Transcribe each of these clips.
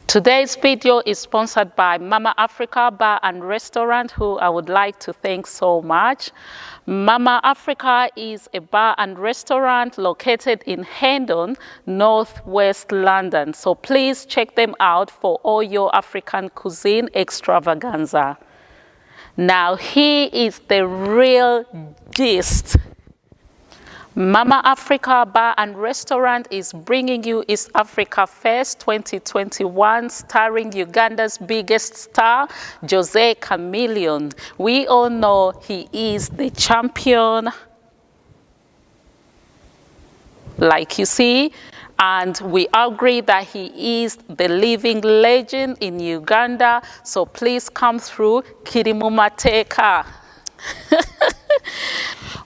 Today's video is sponsored by Mama Africa Bar and Restaurant, who I would like to thank so much. Mama Africa is a bar and restaurant located in Hendon, northwest London. So please check them out for all your African cuisine extravaganza. Now here is the real gist. Mama Africa Bar and Restaurant is bringing you East Africa Fest 2021, starring Uganda's biggest star, Jose Chameleone. We all know he is the champion, like you see, and we agree that he is the living legend in Uganda. So please come through, Kirimumateka.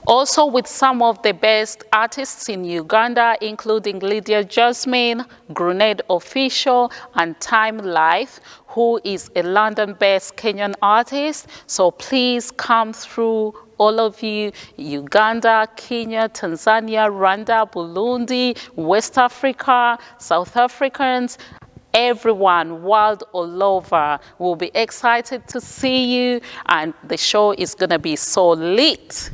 Also with some of the best artists in Uganda, including Lydia Jasmine, Grenade Official, and Time Life, who is a London-based Kenyan artist. So please come through, all of you, Uganda, Kenya, Tanzania, Rwanda, Burundi, West Africa, South Africans, everyone, world all over, will be excited to see you, and the show is gonna be so lit.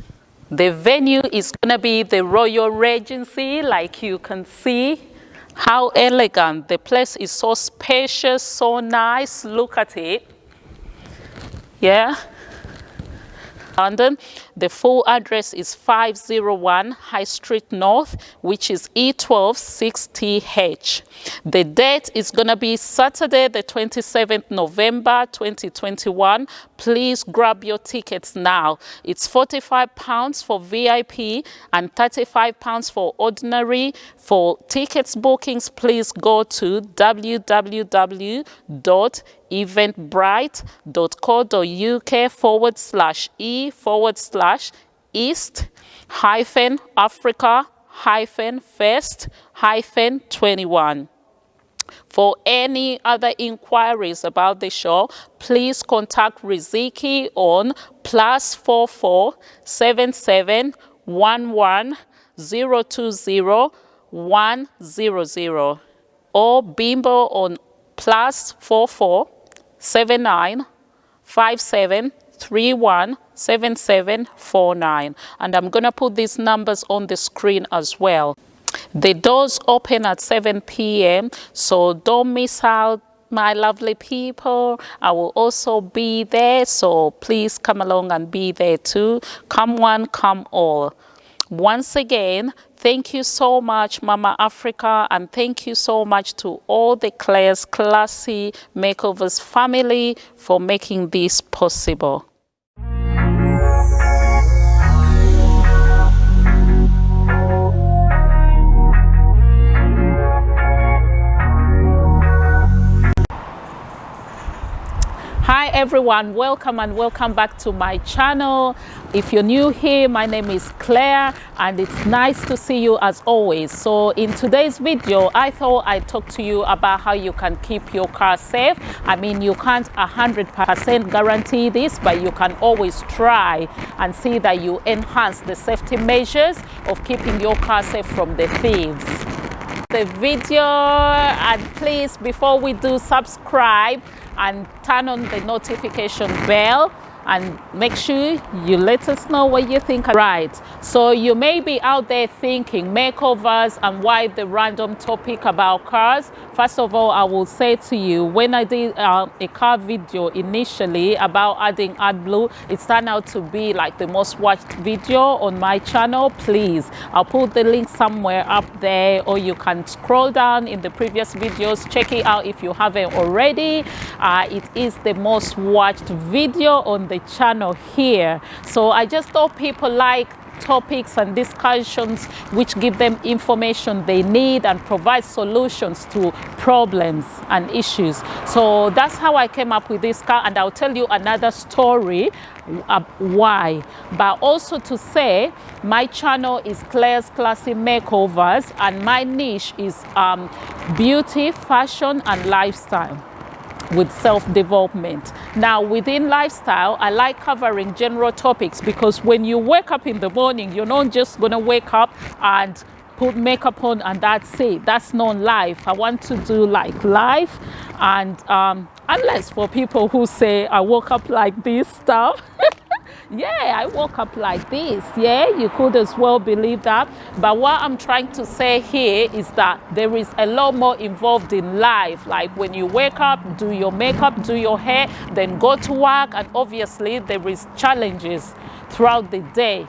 The venue is gonna be the Royal Regency, like you can see. How elegant. The place is so spacious, so nice. Look at it. Yeah. London. The full address is 501 High Street North, which is E12 6TH. The date is going to be Saturday, the 27th November 2021. Please grab your tickets now. It's £45 for VIP and £35 for ordinary. For tickets bookings, please go to www.eventbrite.co.uk/E/Africa-Fest-21. For any other inquiries about the show, please contact Riziki on +44 77 11 020 100 or Bimbo on +44 79 57 31 7749. And I'm gonna put these numbers on the screen as well. The doors open at 7 p.m. so don't miss out, my lovely people. I will also be there, so please come along and be there too. Come one, come all. Once again, thank you so much, Mama Africa, and thank you so much to all the Claire's Classy Makeovers family for making this possible. Hi everyone, welcome and welcome back to my channel. If you're new here, my name is Claire and it's nice to see you as always. So in today's video, I thought I'd talk to you about how you can keep your car safe. I mean, you can't 100% guarantee this, but you can always try and see that you enhance the safety measures of keeping your car safe from the thieves. The video, and please, before we do, subscribe and turn on the notification bell and make sure you let us know what you think. Right, so you may be out there thinking makeovers and why the random topic about cars. First of all, I will say to you, when I did a car video initially about adding AdBlue, it turned out to be like the most watched video on my channel. Please, I'll put the link somewhere up there, or you can scroll down in the previous videos, check it out if you haven't already. It is the most watched video on the channel here. So I just thought people like topics and discussions which give them information they need and provide solutions to problems and issues. So that's how I came up with this car, and I'll tell you another story why. But also to say, my channel is Claire's Classy Makeovers and my niche is beauty, fashion and lifestyle with self-development. Now within lifestyle, I like covering general topics because when you wake up in the morning, you're not just gonna wake up and put makeup on and that's it. That's not life. I want to do like life. And unless for people who say I woke up like this stuff. Yeah, I woke up like this. Yeah, you could as well believe that. But what I'm trying to say here is that there is a lot more involved in life. Like when you wake up, do your makeup, do your hair, then go to work. And obviously there is challenges throughout the day,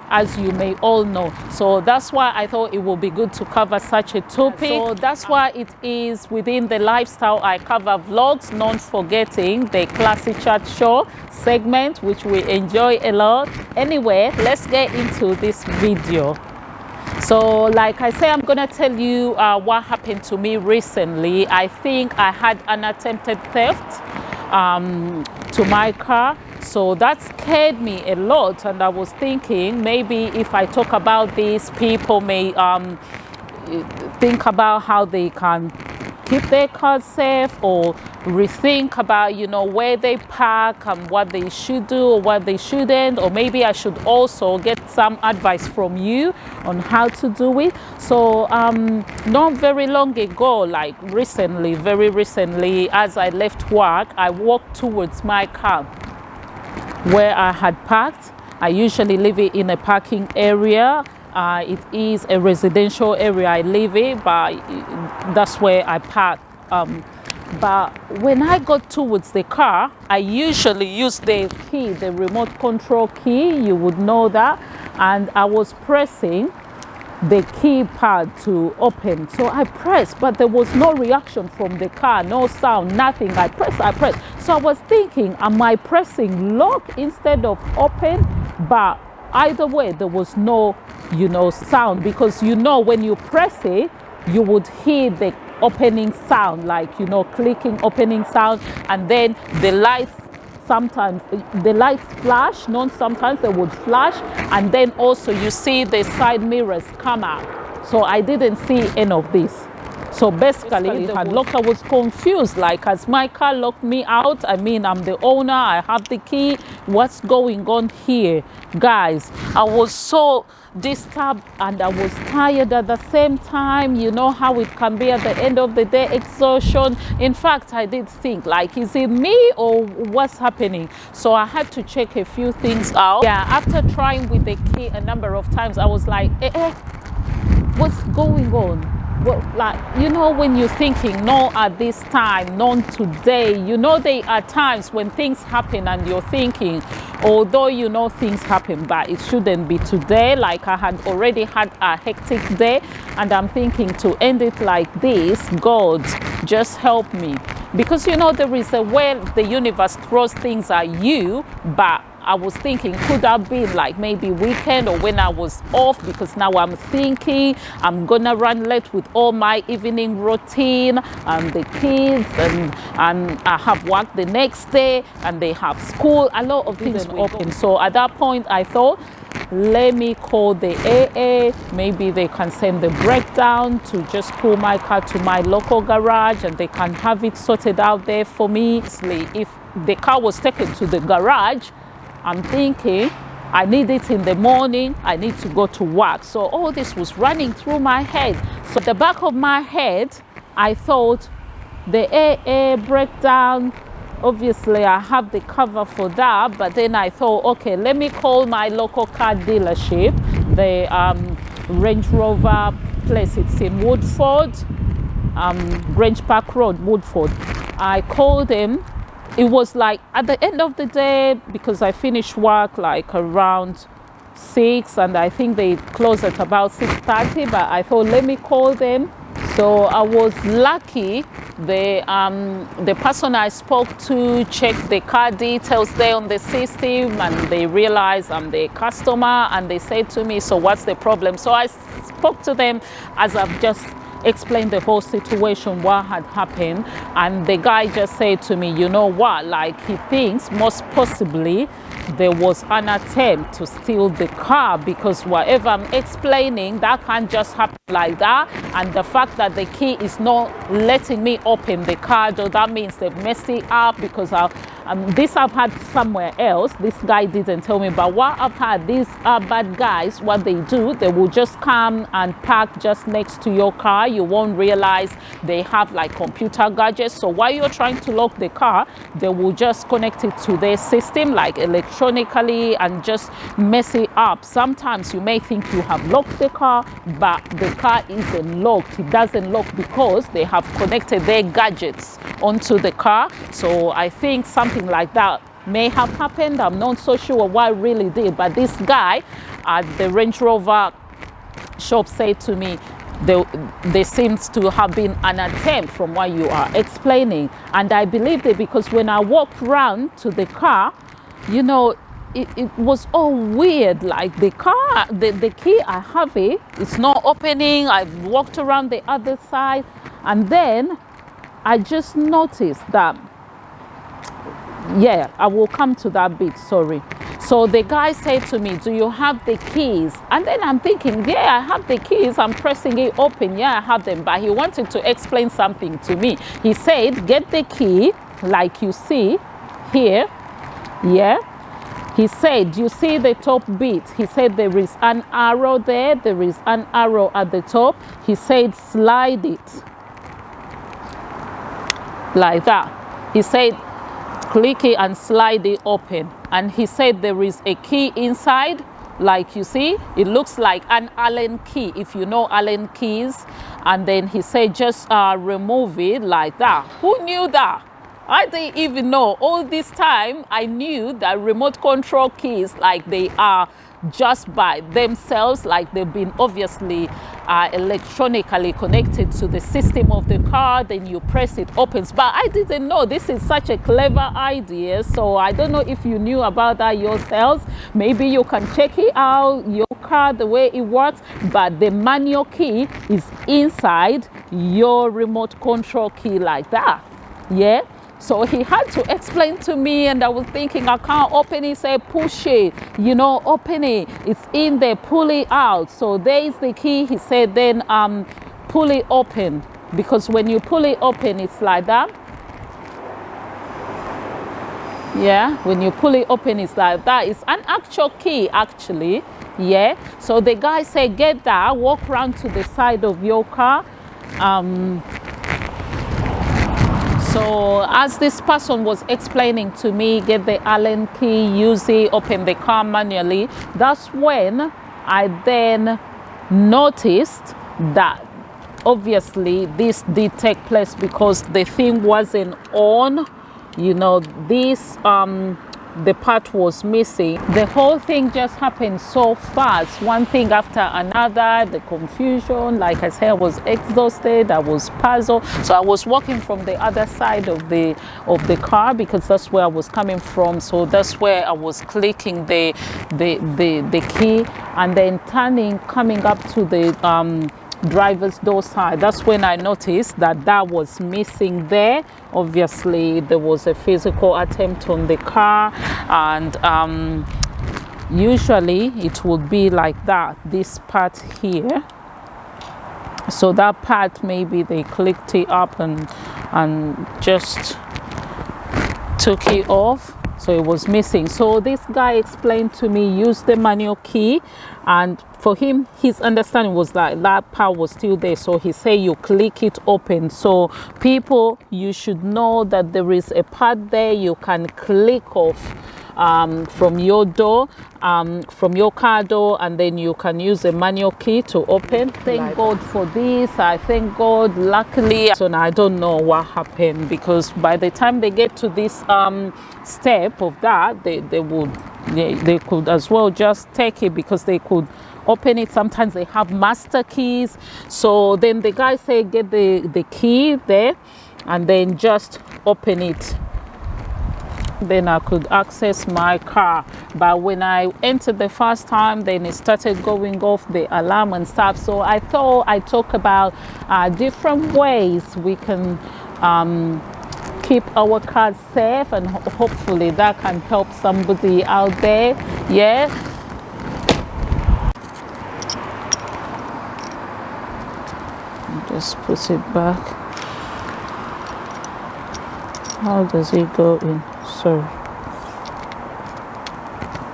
as you may all know. So that's why I thought it would be good to cover such a topic. So that's why it is within the lifestyle I cover vlogs, not forgetting the Classy Chat Show segment, which we enjoy a lot. Anyway, let's get into this video. So like I say, I'm gonna tell you what happened to me recently. I think I had an attempted theft to my car. So that scared me a lot, and I was thinking maybe if I talk about this, people may think about how they can keep their cars safe, or rethink about, you know, where they park and what they should do or what they shouldn't, or maybe I should also get some advice from you on how to do it. So not very long ago, like recently, very recently, as I left work, I walked towards my car where I had parked. I usually leave it in a parking area. It is a residential area I live in, but that's where I park. But when I got towards the car, I usually use the key, the remote control key, you would know that, and I was pressing the keypad to open. So I pressed, but there was no reaction from the car, no sound, nothing. I pressed. So I was thinking, am I pressing lock instead of open? But either way, there was no, you know, sound, because, you know, when you press it, you would hear the opening sound, like, you know, clicking opening sound, and then the lights, sometimes the lights flash, not sometimes they would flash, and then also you see the side mirrors come out. So I didn't see any of this. So basically it had locked. I was confused, like, has my car locked me out? I mean, I'm the owner, I have the key. What's going on here? Guys, I was so disturbed and I was tired at the same time. You know how it can be at the end of the day, exhaustion. In fact, I did think, like, is it me or what's happening? So I had to check a few things out. Yeah, after trying with the key a number of times, I was like, what's going on? Well, like, you know, when you're thinking, no, at this time, not today, you know, there are times when things happen and you're thinking, although you know things happen, but it shouldn't be today. Like, I had already had a hectic day, and I'm thinking, to end it like this, God, just help me. Because, you know, there is a way the universe throws things at you, but I was thinking, could that be like maybe weekend or when I was off? Because now I'm thinking I'm gonna run late with all my evening routine and the kids, and I have work the next day and they have school. A lot of things open. So at that point I thought, let me call the AA. Maybe they can send the breakdown to just pull my car to my local garage and they can have it sorted out there for me. If the car was taken to the garage, I'm thinking, I need it in the morning, I need to go to work. So all this was running through my head. So at the back of my head, I thought, the AA breakdown, obviously I have the cover for that, but then I thought, okay, let me call my local car dealership, the Range Rover place. It's in Woodford, Grange Park Road, Woodford. I called him. It was like at the end of the day, because I finished work like around 6, and I think they close at about 6:30, but I thought, let me call them. So I was lucky. The person I spoke to checked the car details there on the system, and they realized I'm the customer, and they said to me, so what's the problem? So I spoke to them as I've just explained the whole situation, what had happened, and the guy just said to me, you know what, like, he thinks most possibly there was an attempt to steal the car, because whatever I'm explaining, that can't just happen like that. And the fact that the key is not letting me open the car door, that means they've messed it up, because This I've had somewhere else. This guy didn't tell me, but what I've had, these bad guys, what they do, they will just come and park just next to your car. You won't realize they have like computer gadgets. So while you're trying to lock the car, they will just connect it to their system like electronically and just mess it up. Sometimes you may think you have locked the car, but the car isn't locked. It doesn't lock because they have connected their gadgets onto the car. So I think something like that may have happened. I'm not so sure what really did, but this guy at the Range Rover shop said to me, there seems to have been an attempt from what you are explaining, and I believed it because when I walked around to the car, you know, it was all weird. Like the car, the key, I have it, it's not opening. I walked around the other side, and then I just noticed that, yeah, I will come to that bit, sorry. So the guy said to me, do you have the keys? And then I'm thinking, yeah, I have the keys. I'm pressing it open. Yeah, I have them. But he wanted to explain something to me. He said, get the key like you see here. Yeah. He said, you see the top bit? He said, there is an arrow there. There is an arrow at the top. He said, slide it like that. He said, click it and slide it open. And he said there is a key inside, like you see. It looks like an Allen key, if you know Allen keys. And then he said just remove it like that. Who knew that? I didn't even know. All this time I knew that remote control keys, like they are just by themselves, like they've been obviously electronically connected to the system of the car, then you press it opens. But I didn't know. This is such a clever idea. So I don't know if you knew about that yourselves. Maybe you can check it out, your car, the way it works. But the manual key is inside your remote control key like that. Yeah. So he had to explain to me, and I was thinking, I can't open it. He said, push it, you know, open it. It's in there, pull it out. So there is the key. He said, then pull it open. Because when you pull it open, it's like that. Yeah, when you pull it open, it's like that. It's an actual key, actually. Yeah. So the guy said, get that, walk around to the side of your car. So as this person was explaining to me, get the Allen key, use it, open the car manually. That's when I then noticed that obviously this did take place because the thing wasn't on. You know, this the part was missing. The whole thing just happened so fast, one thing after another. The confusion, like I said, I was exhausted, I was puzzled. So I was walking from the other side of the car because that's where I was coming from. So that's where I was clicking the key and then turning, coming up to the driver's door side. That's when I noticed that was missing there. Obviously there was a physical attempt on the car, and usually it would be like that, this part here. So that part, maybe they clicked it up and just took it off. So it was missing. So this guy explained to me, use the manual key, and for him, his understanding was that that part was still there. So he said you click it open. So people, you should know that there is a part there you can click off from your door, from your car door, and then you can use a manual key to open. Thank God for this. I thank God. Luckily, so now I don't know what happened, because by the time they get to this step of that, they could as well just take it, because they could open it. Sometimes they have master keys. So then the guy said, get the key there and then just open it. Then I could access my car. But when I entered the first time, then it started going off, the alarm and stuff. So I thought I'd talk about different ways we can keep our cars safe, and hopefully that can help somebody out there. Yeah. Just put it back. How does it go in? So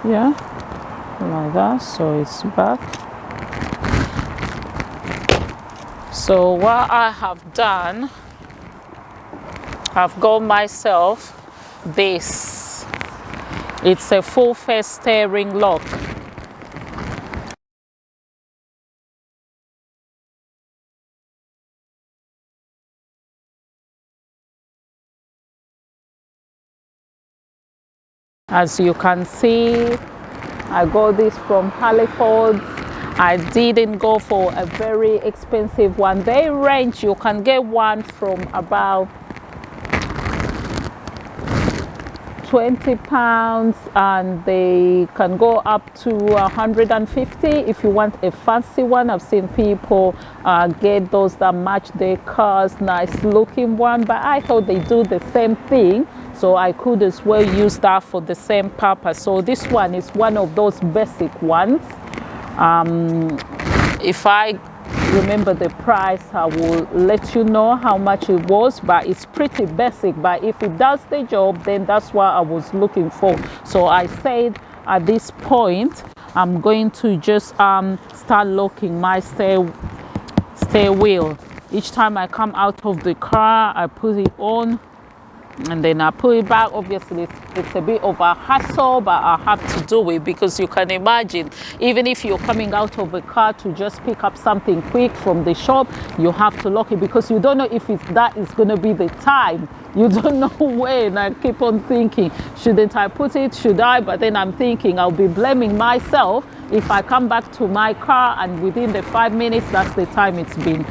yeah, like that. So it's back. So what I have done, I've got myself this. It's a full face steering lock. As you can see, I got this from Halifax. I didn't go for a very expensive one. They range, you can get one from about £20 and they can go up to 150 if you want a fancy one. I've seen people get those that match their cars, nice looking one, but I thought they do the same thing, so I could as well use that for the same purpose. So this one is one of those basic ones. If I remember the price, I will let you know how much it was, but it's pretty basic, but if it does the job, then that's what I was looking for. So I said at this point I'm going to just start locking my steer wheel. Each time I come out of the car, I put it on and then I put it back. Obviously it's a bit of a hassle, but I have to do it because you can imagine, even if you're coming out of a car to just pick up something quick from the shop, you have to lock it because you don't know if that is going to be the time. You don't know when. I keep on thinking, shouldn't I put it, should I? But then I'm thinking I'll be blaming myself if I come back to my car and within the 5 minutes, that's the time it's been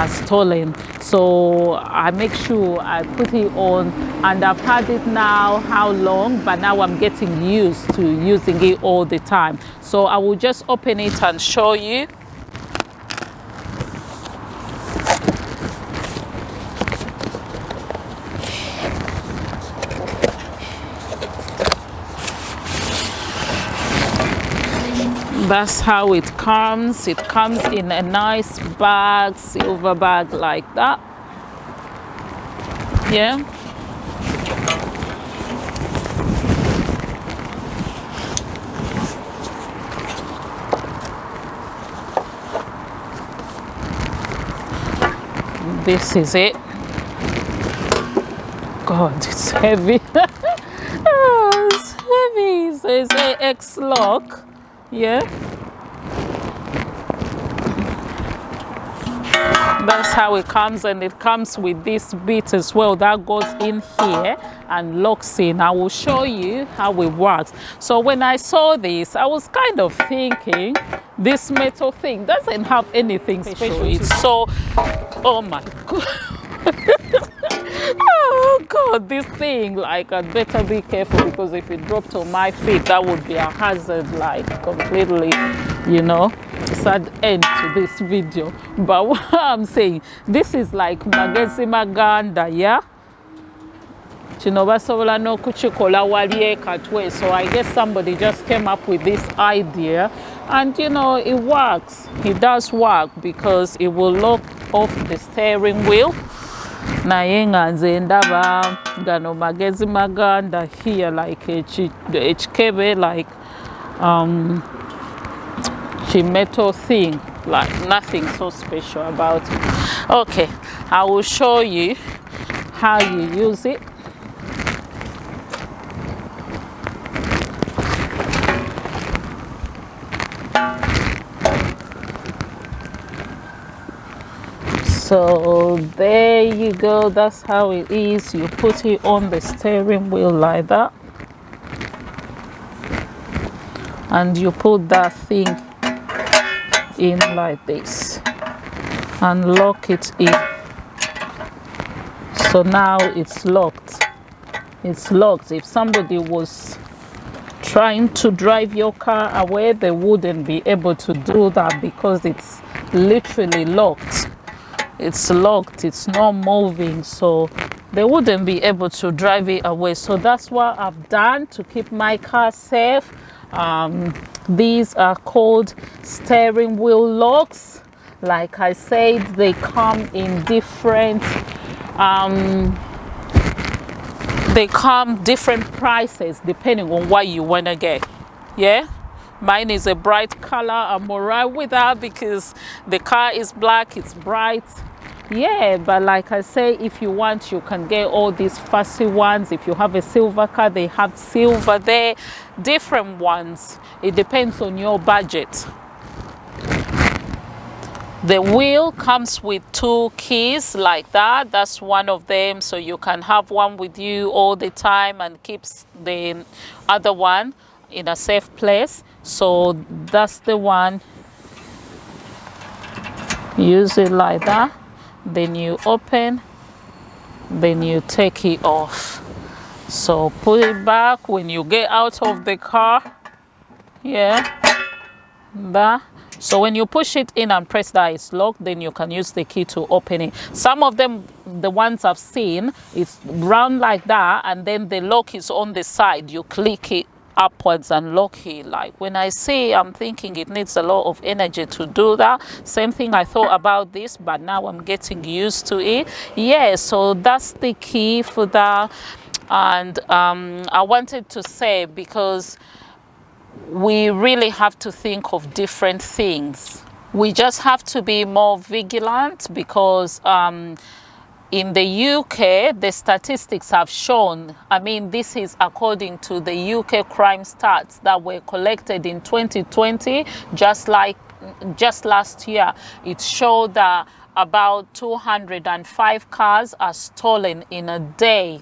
stolen. So I make sure I put it on, and I've had it now how long, but now I'm getting used to using it all the time. So I will just open it and show you. That's how it comes. It comes in a nice bag, silver bag like that. Yeah. This is it. God, it's heavy. Oh, it's heavy. So it's a X lock. Yeah, that's how it comes, and it comes with this bit as well that goes in here and locks in. I will show you how it works. So when I saw this, I was kind of thinking this metal thing doesn't have anything special. It's so, oh my God. Oh God, this thing, like, I'd better be careful because if it dropped on my feet, that would be a hazard, like completely, you know. Sad end to this video. But what I'm saying, this is like magezi maganda, yeah. Kino basobola n'okukikola wali ekatwe. So I guess somebody just came up with this idea, and you know, it works. It does work because it will lock off the steering wheel. Naye nga nze ndaba gano magezi maganda here, like ekikebe, like metal thing, like nothing so special about it. Okay, I will show you how you use it. So there you go, that's how it is. You put it on the steering wheel like that, and you put that thing in like this and lock it in. So now it's locked. It's locked. If somebody was trying to drive your car away, they wouldn't be able to do that because it's literally locked. It's locked, it's not moving, so they wouldn't be able to drive it away. So that's what I've done to keep my car safe. These are called steering wheel locks. Like I said, they come in different they come different prices depending on what you want to get. Yeah, mine is a bright color. I'm alright with that because the car is black, it's bright. Yeah, but like I say, if you want, you can get all these fussy ones. If you have a silver car, they have silver there, different ones. It depends on your budget. The wheel comes with 2 keys like that. That's one of them, so you can have one with you all the time and keeps the other one in a safe place. So that's the one. Use it like that. Then you open, then you take it off. So put it back when you get out of the car. Yeah, that. So when you push it in and press that it's locked, then you can use the key to open it. Some of them, the ones I've seen, it's round like that, and then the lock is on the side. You click it upwards and lock it. Like when I say, I'm thinking it needs a lot of energy to do that. Same thing I thought about this, but now I'm getting used to it. Yeah, so that's the key for that. And I wanted to say, because we really have to think of different things. We just have to be more vigilant, because in the UK, the statistics have shown, I mean, this is according to the UK crime stats that were collected in 2020, just last year. It showed that about 205 cars are stolen in a day.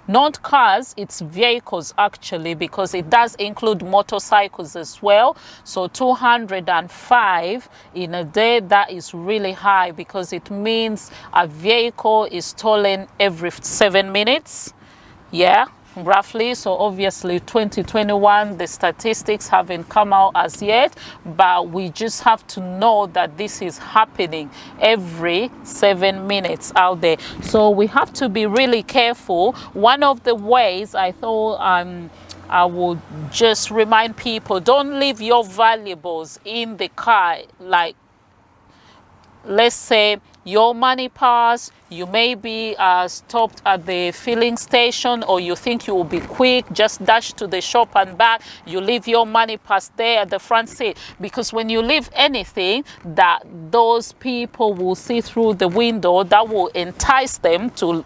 Not cars, it's vehicles actually, because it does include motorcycles as well. So 205 in a day, that is really high, because it means a vehicle is stolen every 7 minutes. Yeah, roughly. So obviously 2021, the statistics haven't come out as yet, but we just have to know that this is happening every 7 minutes out there. So we have to be really careful. One of the ways I thought I would just remind people, don't leave your valuables in the car. Like, let's say your money pass, you may be stopped at the filling station, or you think you will be quick, just dash to the shop and back. You leave your money pass there at the front seat, because when you leave anything that those people will see through the window, that will entice them to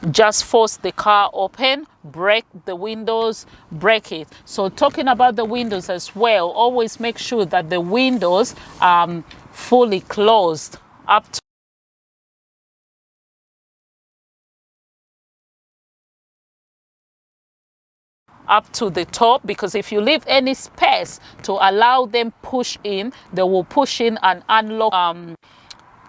just force the car open, break the windows, break it. So talking about the windows as well, always make sure that the windows fully closed up to the top, because if you leave any space to allow them push in, they will push in and unlock.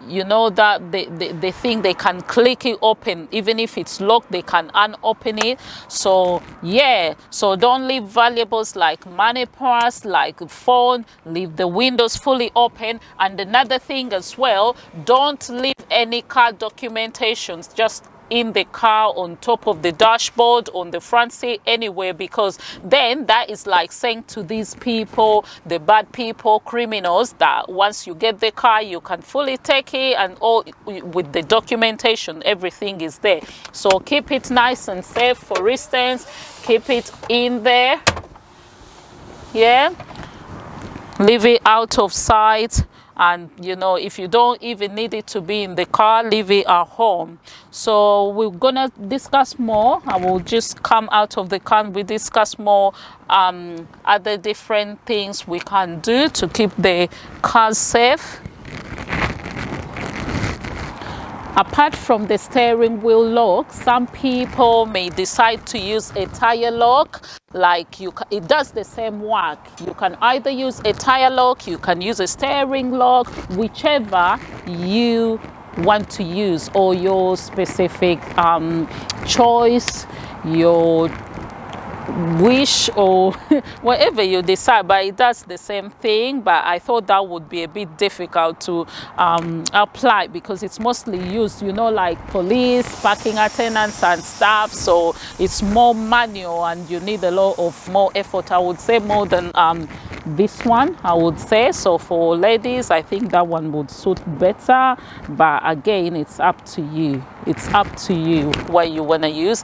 You know that they think they can click it open, even if it's locked, they can unopen it. So yeah, so don't leave valuables like money purse, like phone, leave the windows fully open. And another thing as well, don't leave any car documentations just in the car, on top of the dashboard, on the front seat, anywhere, because then that is like saying to these people, the bad people, criminals, that once you get the car, you can fully take it, and all with the documentation, everything is there. So keep it nice and safe. For instance, keep it in there. Yeah, leave it out of sight. And you know, if you don't even need it to be in the car, leave it at home. So we're gonna discuss more. I will just come out of the car and we discuss more other different things we can do to keep the cars safe. Apart from the steering wheel lock, some people may decide to use a tire lock. Like it does the same work. You can either use a tire lock, you can use a steering lock, whichever you want to use, or your specific choice, your wish, or whatever you decide. But it does the same thing, but I thought that would be a bit difficult to apply, because it's mostly used, you know, like police, parking attendants and stuff. So it's more manual, and you need a lot of more effort, I would say, more than this one, I would say. So for ladies, I think that one would suit better, but again, it's up to you. It's up to you what you want to use.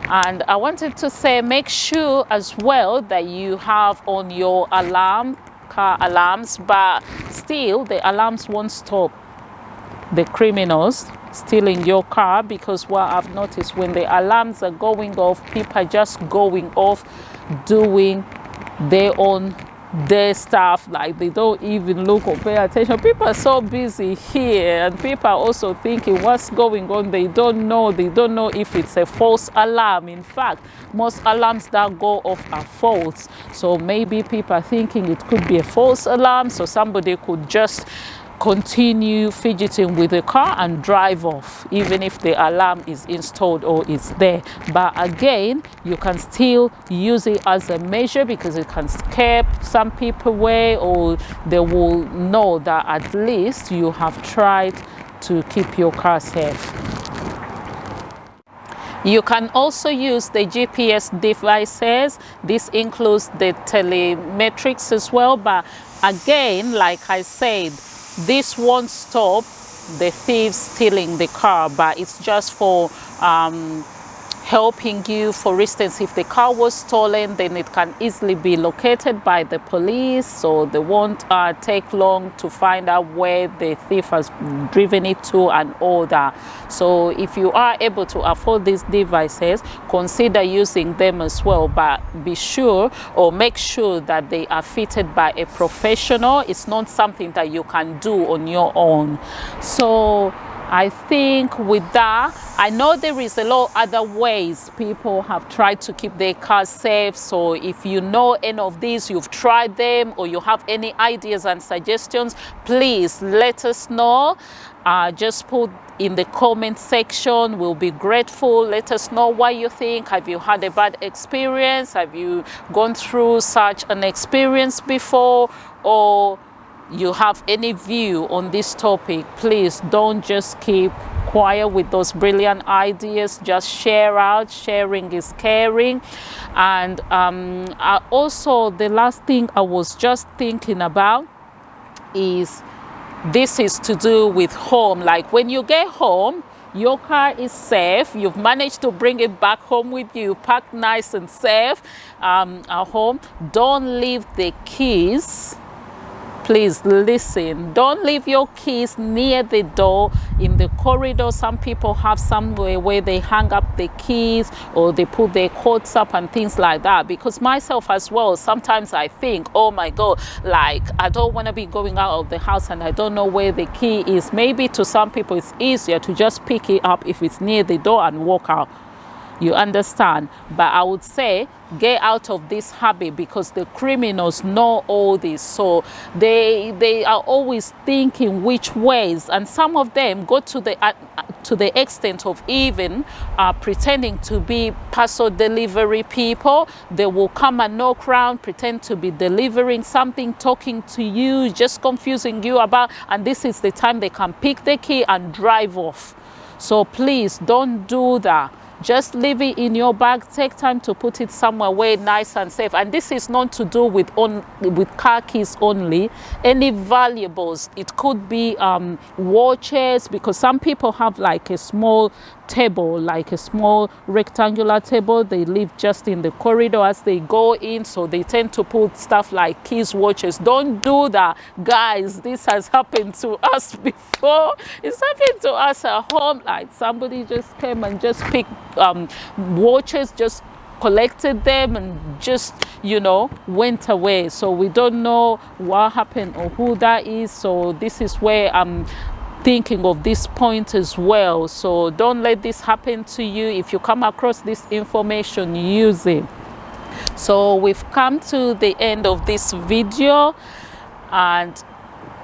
And I wanted to say, make sure as well that you have on your alarm, car alarms, but still the alarms won't stop the criminals stealing your car, because what I've noticed, when the alarms are going off, people are just going off doing their stuff, like they don't even look or pay attention. People are so busy here, and people are also thinking what's going on. They don't know if it's a false alarm. In fact, most alarms that go off are false, so maybe people are thinking it could be a false alarm, so somebody could just continue fidgeting with the car and drive off, even if the alarm is installed or is there. But again, you can still use it as a measure, because it can scare some people away, or they will know that at least you have tried to keep your car safe. You can also use the GPS devices. This includes the telemetrics as well, but again, like I said, this won't stop the thieves stealing the car, but it's just for helping you. For instance, if the car was stolen, then it can easily be located by the police, so they won't take long to find out where the thief has driven it to and all that. So if you are able to afford these devices, consider using them as well, but be sure or make sure that they are fitted by a professional. It's not something that you can do on your own. So I think with that, I know there is a lot of other ways people have tried to keep their cars safe. So if you know any of these, you've tried them, or you have any ideas and suggestions, please let us know. Just put in the comment section. We'll be grateful. Let us know what you think. Have you had a bad experience? Have you gone through such an experience before? Or you have any view on this topic? Please don't just keep quiet with those brilliant ideas. Just share out. Sharing is caring. And also, the last thing I was just thinking about is, this is to do with home. Like when you get home, your car is safe, you've managed to bring it back home with you, packed nice and safe at home. Don't leave the keys. Please listen, don't leave your keys near the door, in the corridor. Some people have somewhere where they hang up the keys, or they put their coats up and things like that. Because myself as well, sometimes I think, oh my God, like I don't want to be going out of the house and I don't know where the key is. Maybe to some people it's easier to just pick it up if it's near the door and walk out. You understand? But I would say get out of this habit, because the criminals know all this. So they are always thinking which ways, and some of them go to the extent of even pretending to be parcel delivery people. They will come and knock around, pretend to be delivering something, talking to you, just confusing you about, and this is the time they can pick the key and drive off. So please don't do that. Just leave it in your bag. Take time to put it somewhere where nice and safe. And this is not to do with car keys only. Any valuables. It could be watches, because some people have like a small table, like a small rectangular table they leave just in the corridor as they go in, so they tend to put stuff like keys, watches. Don't do that, guys. This has happened to us before. It's happened to us at home. Like somebody just came and just picked watches, just collected them and just, you know, went away. So we don't know what happened or who that is. So this is where I'm thinking of this point as well. So don't let this happen to you. If you come across this information, use it. So we've come to the end of this video, and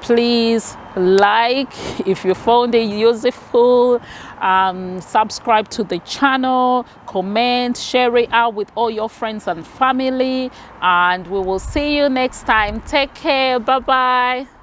please like if you found it useful, subscribe to the channel, comment, share it out with all your friends and family, and we will see you next time. Take care. Bye bye.